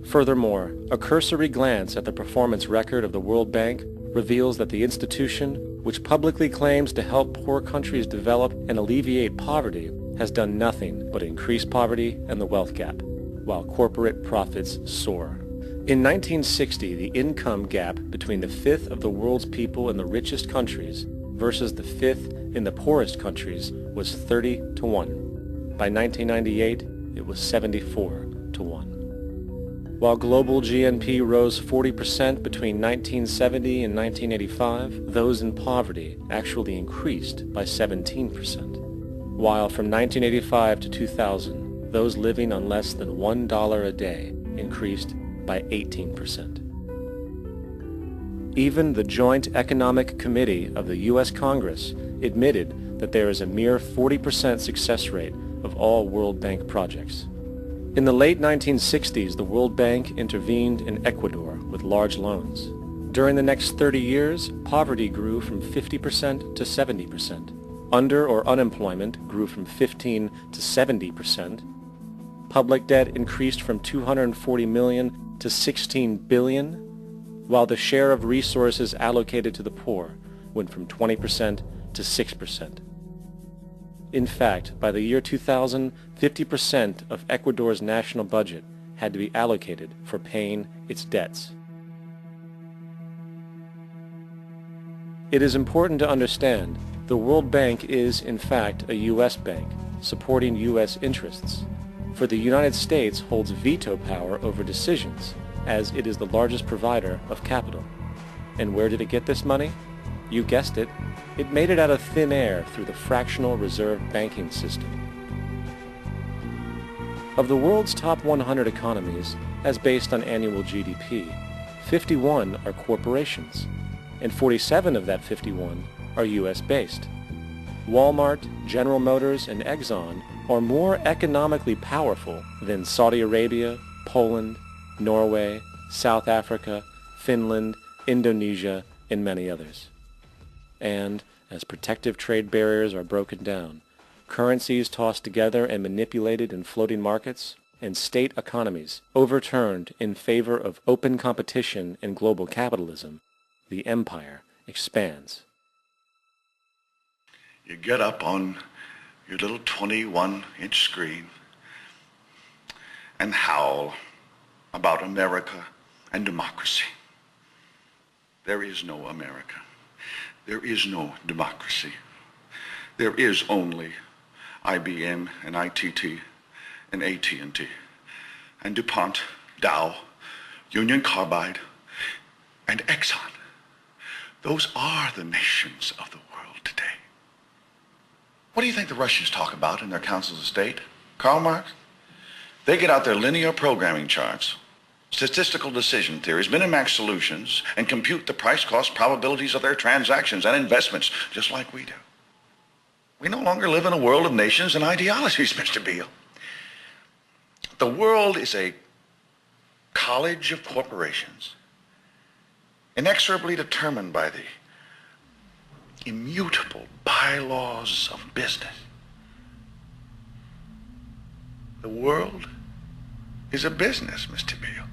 Furthermore, a cursory glance at the performance record of the World Bank reveals that the institution, which publicly claims to help poor countries develop and alleviate poverty, has done nothing but increase poverty and the wealth gap, while corporate profits soar. In 1960, the income gap between the fifth of the world's people in the richest countries versus the fifth in the poorest countries was 30 to 1. By 1998, it was 74 to 1. While global GNP rose 40% between 1970 and 1985, those in poverty actually increased by 17%. While from 1985 to 2000, those living on less than $1 a day increased by 18%. Even the Joint Economic Committee of the U.S. Congress admitted that there is a mere 40% success rate of all World Bank projects. In the late 1960s, the World Bank intervened in Ecuador with large loans. During the next 30 years, poverty grew from 50% to 70%. Under or unemployment grew from 15 to 70%. Public debt increased from 240 million to 16 billion, while the share of resources allocated to the poor went from 20% to 6%. In fact, by the year 2000, 50% of Ecuador's national budget had to be allocated for paying its debts. It is important to understand the World Bank is, in fact, a U.S. bank, supporting U.S. interests. For the United States holds veto power over decisions, as it is the largest provider of capital. And where did it get this money? You guessed it, it made it out of thin air through the fractional reserve banking system. Of the world's top 100 economies, as based on annual GDP, 51 are corporations, and 47 of that 51 are U.S.-based. Walmart, General Motors, and Exxon are more economically powerful than Saudi Arabia, Poland, Norway, South Africa, Finland, Indonesia, and many others. And, as protective trade barriers are broken down, currencies tossed together and manipulated in floating markets, and state economies overturned in favor of open competition and global capitalism, the empire expands. You get up on your little 21-inch screen and howl about America and democracy. There is no America. There is no democracy. There is only IBM and ITT and AT&T and DuPont, Dow, Union Carbide, and Exxon. Those are the nations of the world today. What do you think the Russians talk about in their councils of state? Karl Marx? They get out their linear programming charts, statistical decision theories, Minimax solutions, and compute the price-cost probabilities of their transactions and investments, just like we do. We no longer live in a world of nations and ideologies, Mr. Beale. The world is a college of corporations, inexorably determined by the immutable bylaws of business. The world is a business, Mr. Beale.